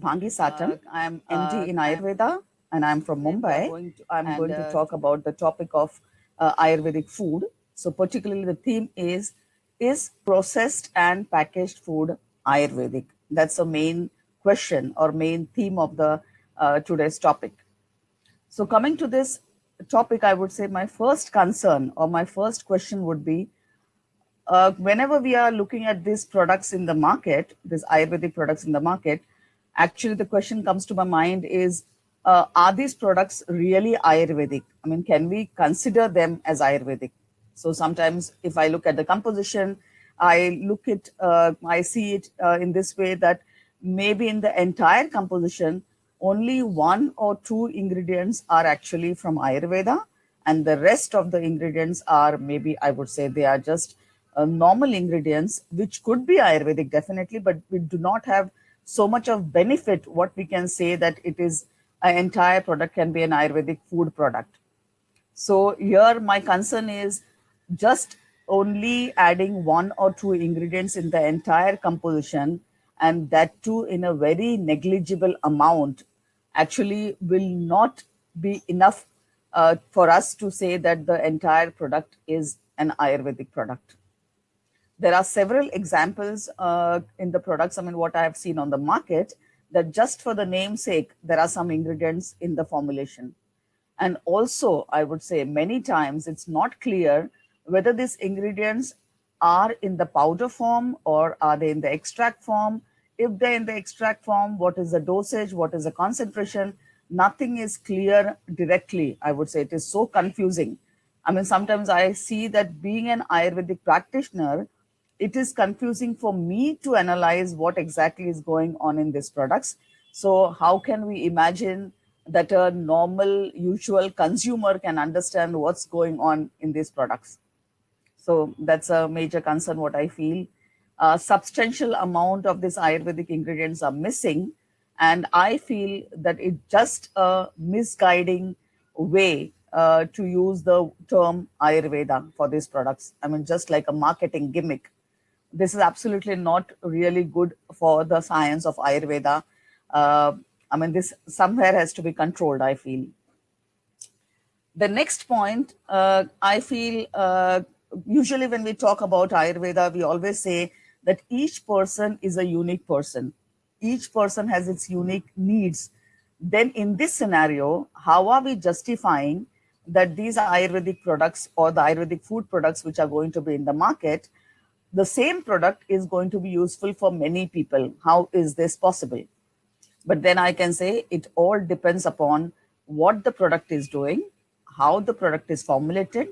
Shubhangi Satam. I am MD in Ayurveda and I'm from Mumbai. I'm going to talk about the topic of Ayurvedic food. So particularly the theme is processed and packaged food Ayurvedic? That's the main question or main theme of the today's topic. So coming to this topic, I would say my first concern or my first question would be, whenever we are looking at these products in the market, these Ayurvedic products in the market, actually the question comes to my mind is, are these products really Ayurvedic? I mean, can we consider them as Ayurvedic? So sometimes if I look at the composition, I see it in this way that maybe in the entire composition, only one or two ingredients are actually from Ayurveda, and the rest of the ingredients are maybe, I would say, they are just normal ingredients, which could be Ayurvedic definitely, but we do not have so much of benefit what we can say that it is an entire product can be an Ayurvedic food product. So here my concern is just only adding one or two ingredients in the entire composition, and that too in a very negligible amount, actually will not be enough for us to say that the entire product is an Ayurvedic product. There are several examples in the products, I mean, what I have seen on the market, that just for the namesake, there are some ingredients in the formulation. And also, I would say many times it's not clear whether these ingredients are in the powder form or are they in the extract form. If they're in the extract form, what is the dosage, what is the concentration? Nothing is clear directly. I would say it is so confusing. I mean, sometimes I see that being an Ayurvedic practitioner, it is confusing for me to analyze what exactly is going on in these products. So how can we imagine that a normal, usual consumer can understand what's going on in these products? So that's a major concern what I feel. A substantial amount of these Ayurvedic ingredients are missing, and I feel that it's just a misguiding way to use the term Ayurveda for these products. I mean, just like a marketing gimmick. This is absolutely not really good for the science of Ayurveda. I mean, this somewhere has to be controlled, I feel. The next point, I feel, usually when we talk about Ayurveda, we always say that each person is a unique person. Each person has its unique needs. Then in this scenario, how are we justifying that these Ayurvedic products or the Ayurvedic food products which are going to be in the market, the same product is going to be useful for many people? How is this possible? But then I can say it all depends upon what the product is doing, how the product is formulated.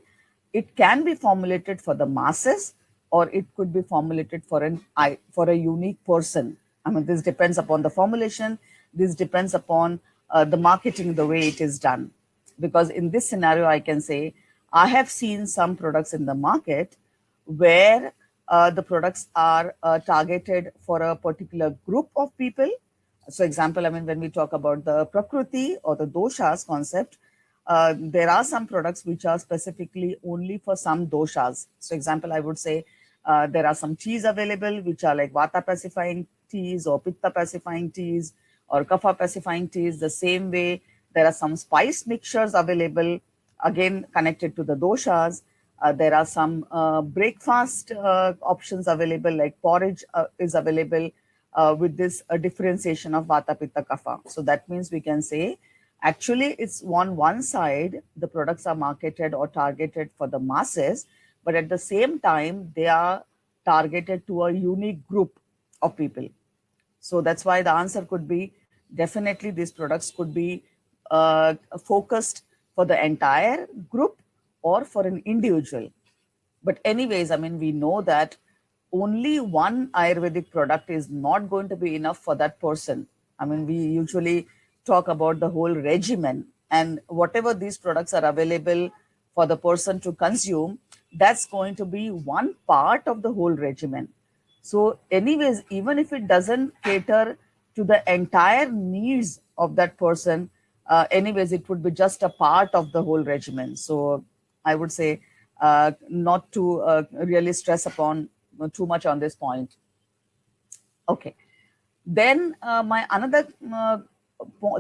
It can be formulated for the masses, or it could be formulated for a unique person. I mean, this depends upon the formulation. This depends upon the marketing, the way it is done. Because in this scenario, I can say I have seen some products in the market where the products are targeted for a particular group of people. So example, I mean, when we talk about the Prakriti or the doshas concept, there are some products which are specifically only for some doshas. So example, I would say there are some teas available which are like Vata pacifying teas or Pitta pacifying teas or Kapha pacifying teas. The same way, there are some spice mixtures available, again connected to the doshas. There are some breakfast options available, like porridge is available with this differentiation of Vata, Pitta, Kapha. So that means we can say, actually it's on one side, the products are marketed or targeted for the masses, but at the same time, they are targeted to a unique group of people. So that's why the answer could be, definitely these products could be focused for the entire group or for an individual. But anyways, I mean, we know that only one Ayurvedic product is not going to be enough for that person. I mean, we usually talk about the whole regimen, and whatever these products are available for the person to consume, that's going to be one part of the whole regimen. So anyways, even if it doesn't cater to the entire needs of that person, anyways, it would be just a part of the whole regimen. So I would say not to really stress upon too much on this point. Okay. Then my another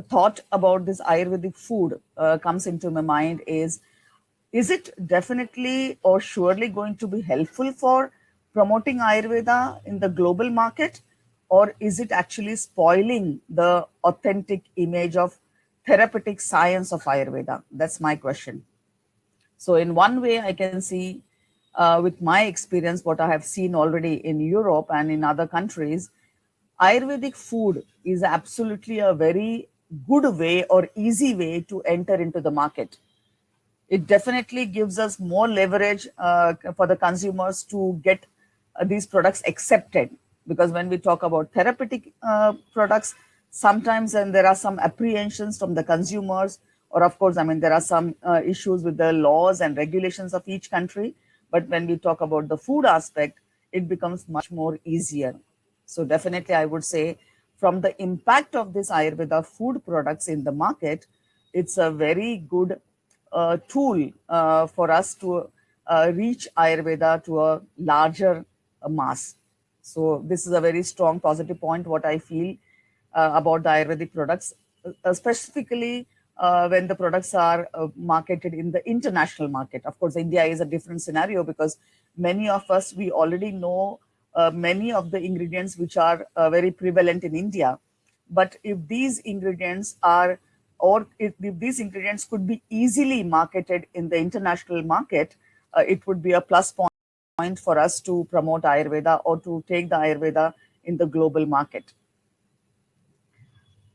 thought about this Ayurvedic food comes into my mind is it definitely or surely going to be helpful for promoting Ayurveda in the global market, or is it actually spoiling the authentic image of therapeutic science of Ayurveda? That's my question. So in one way, I can see with my experience, what I have seen already in Europe and in other countries, Ayurvedic food is absolutely a very good way or easy way to enter into the market. It definitely gives us more leverage for the consumers to get these products accepted, because when we talk about therapeutic products, sometimes and there are some apprehensions from the consumers, or of course, I mean, there are some issues with the laws and regulations of each country. But when we talk about the food aspect, it becomes much more easier. So definitely I would say, from the impact of this Ayurveda food products in the market, it's a very good tool for us to reach Ayurveda to a larger mass. So this is a very strong positive point, what I feel about the Ayurvedic products, specifically when the products are marketed in the international market. Of course, India is a different scenario, because many of us, we already know many of the ingredients which are very prevalent in India. But if these ingredients are, or if these ingredients could be easily marketed in the international market, it would be a plus point for us to promote Ayurveda or to take the Ayurveda in the global market.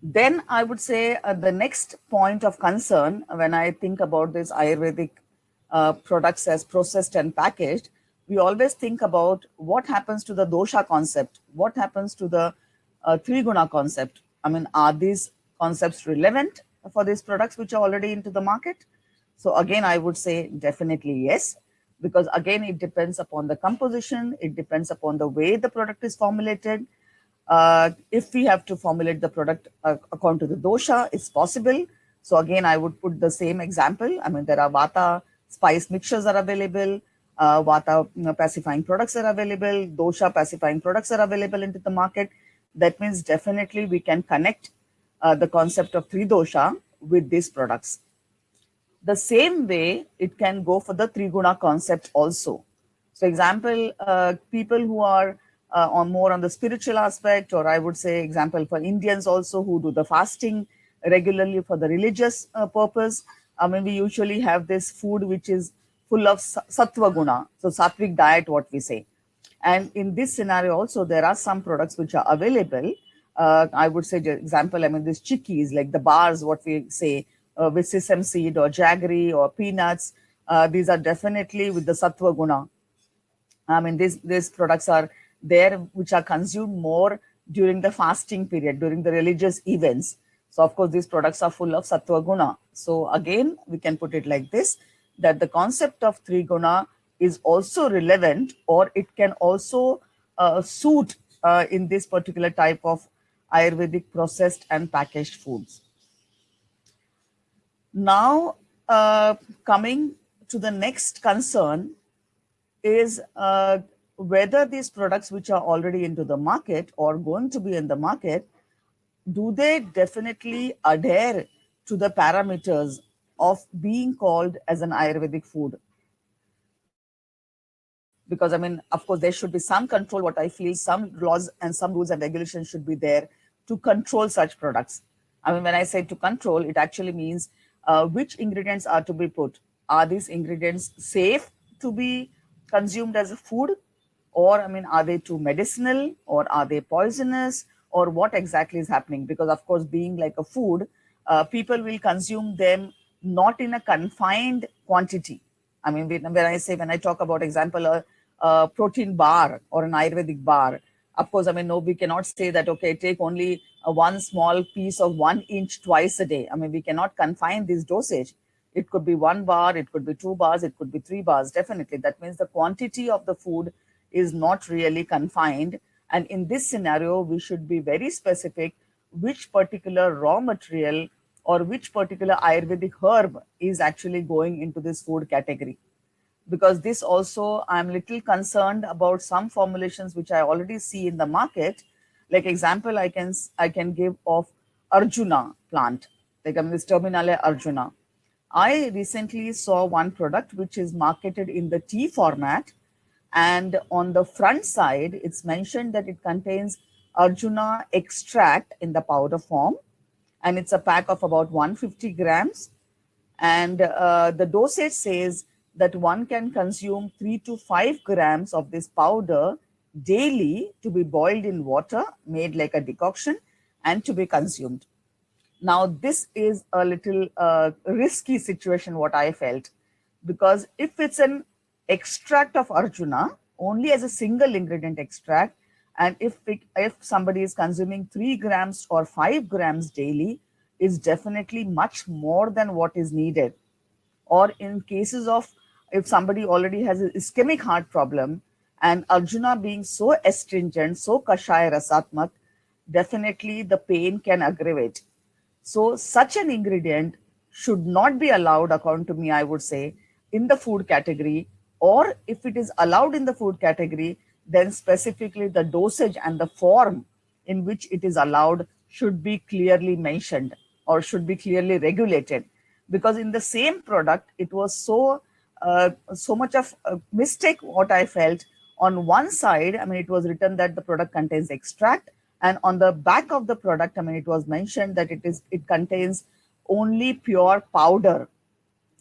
Then I would say the next point of concern when I think about this Ayurvedic products as processed and packaged, we always think about what happens to the dosha concept, what happens to the three guna concept. I mean, are these concepts relevant for these products which are already into the market? So again, I would say definitely yes, because again, it depends upon the composition, it depends upon the way the product is formulated. If we have to formulate the product according to the dosha, it's possible. So again, I would put the same example. I mean, there are vata spice mixtures are available, vata pacifying products are available, dosha pacifying products are available into the market. That means definitely we can connect the concept of three dosha with these products. The same way, it can go for the three guna concept also. So example, people who are on more on the spiritual aspect, or I would say example for Indians also who do the fasting regularly for the religious purpose. I mean, we usually have this food which is full of sattva guna, so sattvic diet, what we say. And in this scenario also, there are some products which are available. I would say, example, I mean, these chikkis, like the bars, what we say, with sesame seed or jaggery or peanuts, these are definitely with the sattva guna. I mean, these products are there which are consumed more during the fasting period, during the religious events. So, of course, these products are full of sattva guna. So, again, we can put it like this, that the concept of three guna is also relevant, or it can also suit in this particular type of Ayurvedic processed and packaged foods. Now, coming to the next concern is whether these products which are already into the market or going to be in the market, do they definitely adhere to the parameters of being called as an Ayurvedic food? Because I mean, of course, there should be some control. What I feel, some laws and some rules and regulations should be there to control such products. I mean, when I say to control, it actually means which ingredients are to be put. Are these ingredients safe to be consumed as a food? Or, I mean, are they too medicinal, or are they poisonous, or what exactly is happening? Because, of course, being like a food, people will consume them not in a confined quantity. I mean, when I talk about example, a protein bar or an Ayurvedic bar, of course, I mean, no, we cannot say that, okay, take only one small piece of 1 inch twice a day. I mean, we cannot confine this dosage. It could be 1 bar, it could be 2 bars, it could be 3 bars, definitely. That means the quantity of the food is not really confined. And in this scenario, we should be very specific which particular raw material or which particular Ayurvedic herb is actually going into this food category. Because this also, I'm little concerned about some formulations which I already see in the market, Like example, I can give of Arjuna plant, like this Terminale Arjuna. I recently saw one product which is marketed in the tea format, and on the front side, it's mentioned that it contains Arjuna extract in the powder form, and it's a pack of about 150 grams. And the dosage says that one can consume 3 to 5 grams of this powder daily to be boiled in water, made like a decoction, and to be consumed. Now, this is a little risky situation, what I felt, because if it's an extract of Arjuna, only as a single ingredient extract, and if somebody is consuming 3 grams or 5 grams daily, is definitely much more than what is needed. Or in cases of if somebody already has an ischemic heart problem, and Arjuna being so astringent, so kashaya rasatmak, definitely the pain can aggravate. So such an ingredient should not be allowed, according to me, I would say, in the food category, or if it is allowed in the food category, then specifically the dosage and the form in which it is allowed should be clearly mentioned or should be clearly regulated. Because in the same product, it was so much of a mistake what I felt. On one side, I mean, it was written that the product contains extract, and on the back of the product, I mean, it was mentioned that it contains only pure powder.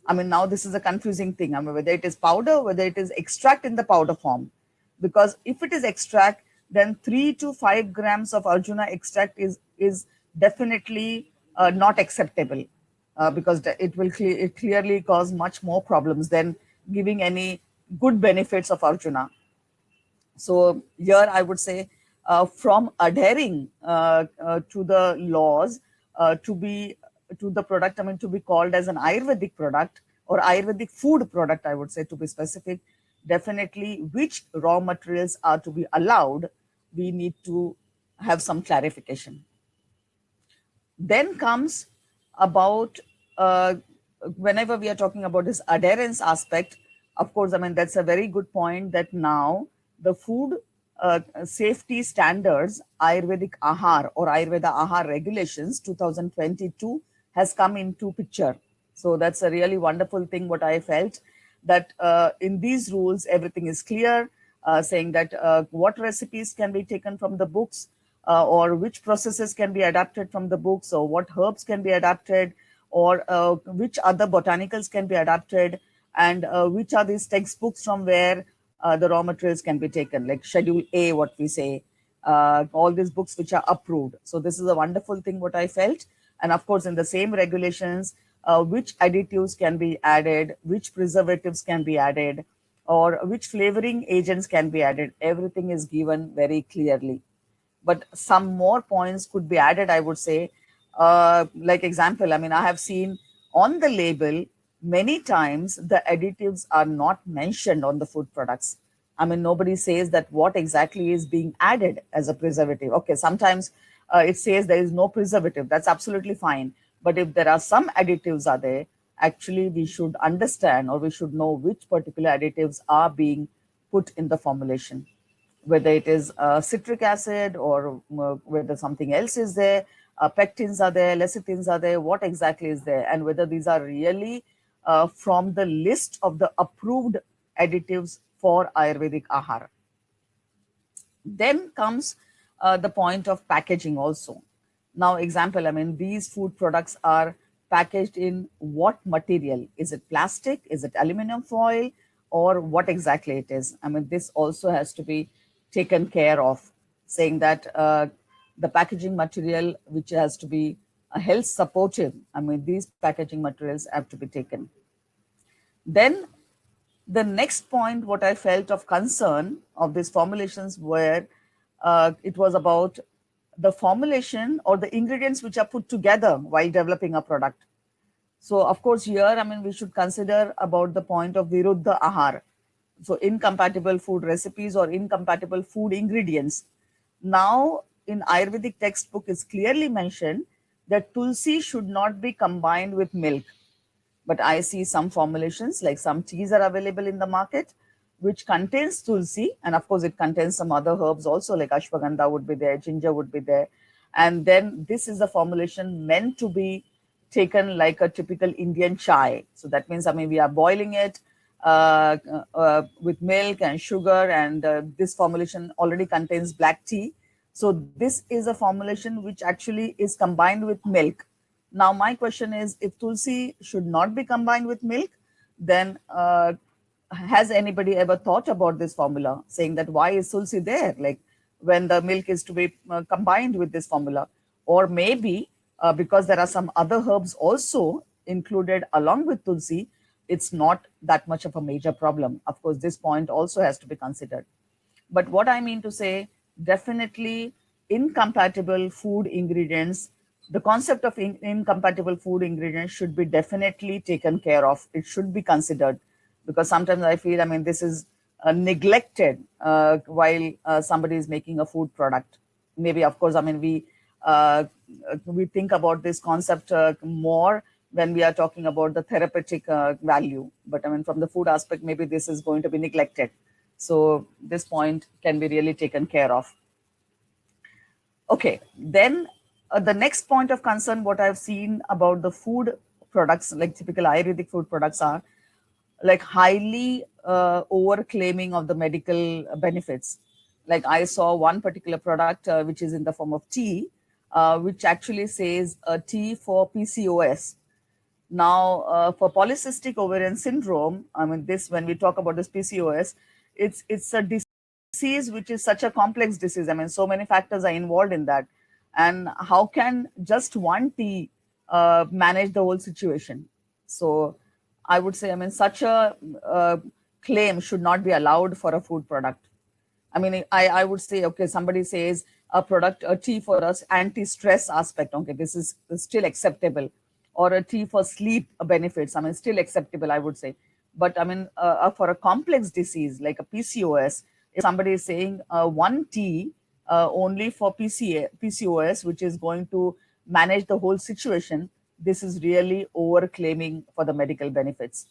I mean, now this is a confusing thing. I mean, whether it is powder, whether it is extract in the powder form. Because if it is extract, then 3 to 5 grams of Arjuna extract is definitely not acceptable, because it will clearly cause much more problems than giving any good benefits of Arjuna. So here I would say, from adhering to the laws, to the product, I mean, to be called as an Ayurvedic product or Ayurvedic food product, I would say, to be specific, definitely which raw materials are to be allowed, we need to have some clarification. Then comes about, whenever we are talking about this adherence aspect, of course, I mean, that's a very good point that now the food safety standards, Ayurvedic Ahar or Ayurveda Ahar regulations 2022 has come into picture. So that's a really wonderful thing what I felt, that in these rules, everything is clear, saying that what recipes can be taken from the books, or which processes can be adapted from the books, or what herbs can be adapted, or which other botanicals can be adapted, and which are these textbooks from where the raw materials can be taken, like Schedule A, what we say, all these books which are approved. So this is a wonderful thing what I felt. And of course, in the same regulations, which additives can be added, which preservatives can be added, or which flavoring agents can be added. Everything is given very clearly. But some more points could be added, I would say. Like example, I mean, I have seen on the label many times the additives are not mentioned on the food products. I mean, nobody says that what exactly is being added as a preservative. Okay, sometimes it says there is no preservative. That's absolutely fine. But if there are some additives are there, actually we should understand, or we should know which particular additives are being put in the formulation, whether it is citric acid or whether something else is there, pectins are there, lecithins are there, what exactly is there, and whether these are really from the list of the approved additives for Ayurvedic Ahar. Then comes the point of packaging also. Now, example, I mean, these food products are packaged in what material? Is it plastic? Is it aluminum foil? Or what exactly it is? I mean, this also has to be taken care of, saying that the packaging material, which has to be health supportive, I mean, these packaging materials have to be taken. Then the next point, what I felt of concern of these formulations were, it was about the formulation or the ingredients which are put together while developing a product. So of course here, I mean, we should consider about the point of Viruddha Ahar. So incompatible food recipes or incompatible food ingredients. Now in Ayurvedic textbook is clearly mentioned that tulsi should not be combined with milk. But I see some formulations, like some teas are available in the market, which contains tulsi, and of course it contains some other herbs also, like ashwagandha would be there, ginger would be there. And then this is a formulation meant to be taken like a typical Indian chai. So that means, I mean, we are boiling it with milk and sugar, and this formulation already contains black tea. So this is a formulation which actually is combined with milk. Now, my question is, if tulsi should not be combined with milk, then has anybody ever thought about this formula, saying that why is tulsi there, like when the milk is to be combined with this formula? Or maybe because there are some other herbs also included along with tulsi, it's not that much of a major problem. Of course, this point also has to be considered. But what I mean to say, definitely incompatible food ingredients, the concept of incompatible food ingredients should be definitely taken care of. It should be considered, because sometimes I feel, I mean, this is neglected while somebody is making a food product. Maybe, of course, I mean, we think about this concept more when we are talking about the therapeutic value. But I mean, from the food aspect, maybe this is going to be neglected. So this point can be really taken care of. Okay, then the next point of concern, what I've seen about the food products, like typical Ayurvedic food products, are like highly over claiming of the medical benefits. Like I saw one particular product which is in the form of tea, which actually says a tea for PCOS. Now, for polycystic ovarian syndrome, I mean, this, when we talk about this PCOS, it's a disease which is such a complex disease. I mean, so many factors are involved in that. And how can just one tea manage the whole situation? So I would say, I mean, such a claim should not be allowed for a food product. I mean, I would say, okay, somebody says a product, a tea for us anti-stress aspect, okay, this is still acceptable. Or a tea for sleep benefits, I mean, still acceptable, I would say. But I mean, for a complex disease like a PCOS, if somebody is saying one tea only for PCOS, which is going to manage the whole situation, this is really over claiming for the medical benefits.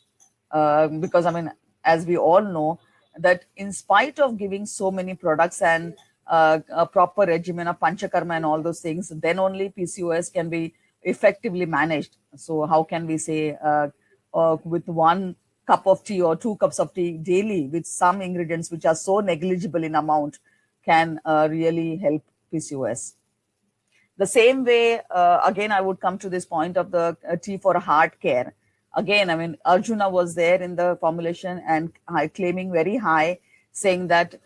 Because I mean, as we all know, that in spite of giving so many products and a proper regimen of panchakarma and all those things, then only PCOS can be effectively managed. So how can we say with 1 cup of tea or 2 cups of tea daily with some ingredients which are so negligible in amount can really help PCOS? The same way, again, I would come to this point of the tea for heart care. Again, I mean, Arjuna was there in the formulation and claiming very high, saying that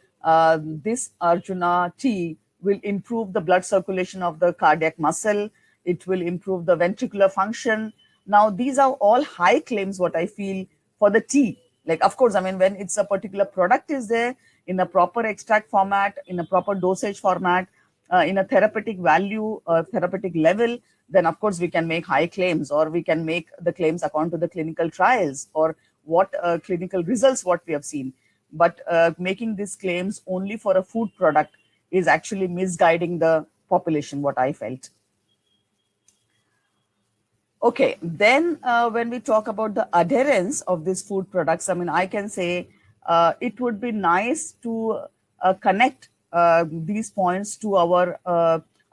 this Arjuna tea will improve the blood circulation of the cardiac muscle. It will improve the ventricular function. Now, these are all high claims, what I feel, for the tea. Like, of course, I mean, when it's a particular product is there in a proper extract format, in a proper dosage format, in a therapeutic value, therapeutic level, then of course we can make high claims, or we can make the claims according to the clinical trials or what clinical results what we have seen. But making these claims only for a food product is actually misguiding the population, what I felt. Okay, then when we talk about the adherence of these food products, I mean, I can say it would be nice to connect these points to our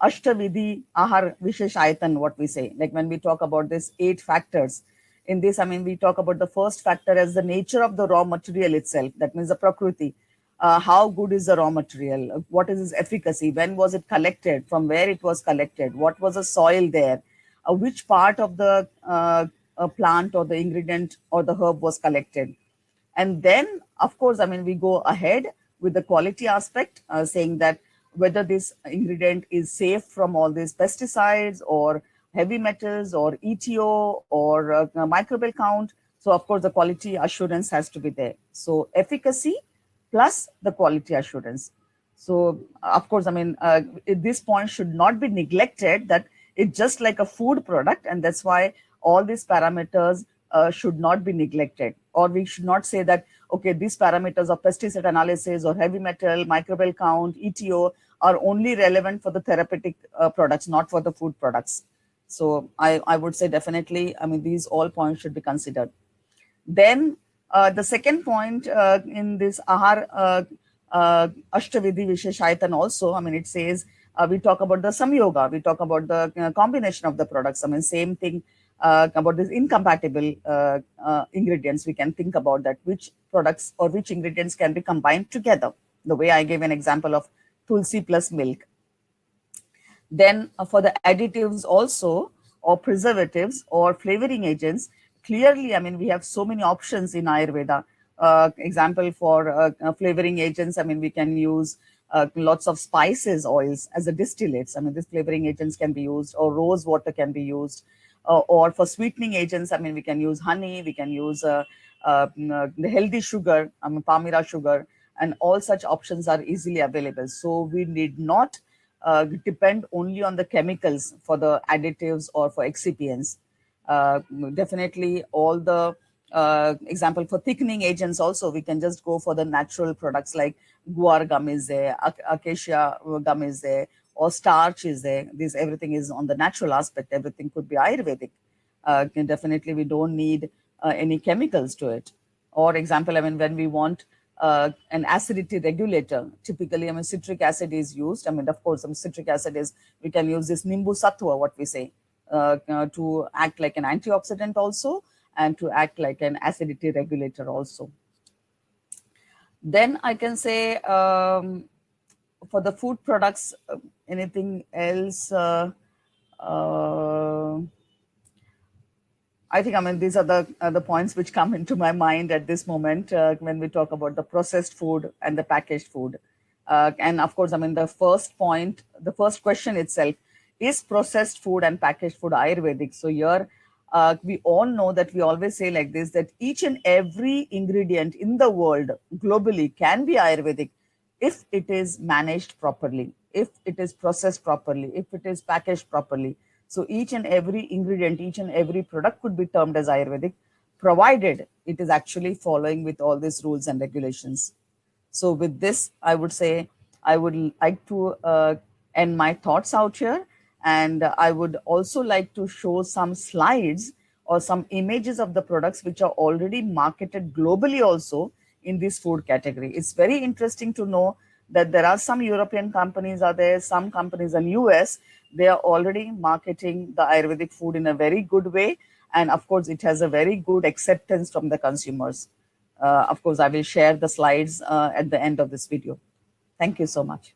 Ashtavidhi Ahar Visheshayatan, what we say. Like when we talk about this 8 factors, in this, I mean, we talk about the first factor as the nature of the raw material itself. That means the Prakriti. How good is the raw material? What is its efficacy? When was it collected? From where it was collected? What was the soil there? Which part of the plant or the ingredient or the herb was collected? And then, of course, I mean, we go ahead with the quality aspect, saying that whether this ingredient is safe from all these pesticides or heavy metals or ETO or microbial count. So, of course, the quality assurance has to be there. So, efficacy plus the quality assurance. So, of course, I mean, this point should not be neglected, that it's just like a food product, and that's why all these parameters should not be neglected. Or we should not say that, okay, these parameters of pesticide analysis or heavy metal, microbial count, ETO are only relevant for the therapeutic products, not for the food products. So I would say definitely, I mean, these all points should be considered. Then The second point in this Ahar Ashtavidhi Visheshaitan also, I mean, it says we talk about the Samyoga, we talk about the combination of the products. I mean, same thing about these incompatible ingredients. We can think about that, which products or which ingredients can be combined together. The way I gave an example of tulsi plus milk. Then for the additives also, or preservatives or flavoring agents, clearly, I mean, we have so many options in Ayurveda. Example for flavoring agents, I mean, we can use lots of spices, oils as a distillates. I mean, these flavoring agents can be used, or rose water can be used. Or for sweetening agents, I mean, we can use honey, we can use the healthy sugar, I mean, Palmyra sugar, and all such options are easily available. So we need not depend only on the chemicals for the additives or for excipients. Definitely all the example for thickening agents also, we can just go for the natural products like guar gum is there, acacia gum is there, or starch is there. This everything is on the natural aspect. Everything could be Ayurvedic. Definitely we don't need any chemicals to it. Or example, I mean, when we want an acidity regulator, typically, I mean, citric acid is used. I mean, of course, some citric acid is, we can use this Nimbu Sattva, what we say, to act like an antioxidant also, and to act like an acidity regulator also. Then I can say for the food products, anything else? I think, I mean, these are the points which come into my mind at this moment when we talk about the processed food and the packaged food. And of course, I mean, the first point, the first question itself is processed food and packaged food Ayurvedic. So here, we all know that we always say like this, that each and every ingredient in the world globally can be Ayurvedic if it is managed properly, if it is processed properly, if it is packaged properly. So each and every ingredient, each and every product could be termed as Ayurvedic, provided it is actually following with all these rules and regulations. So with this, I would say I would like to end my thoughts out here. And I would also like to show some slides or some images of the products which are already marketed globally also in this food category. It's very interesting to know that there are some European companies are there, some companies in US, they are already marketing the Ayurvedic food in a very good way. And of course, it has a very good acceptance from the consumers. Of course, I will share the slides at the end of this video. Thank you so much.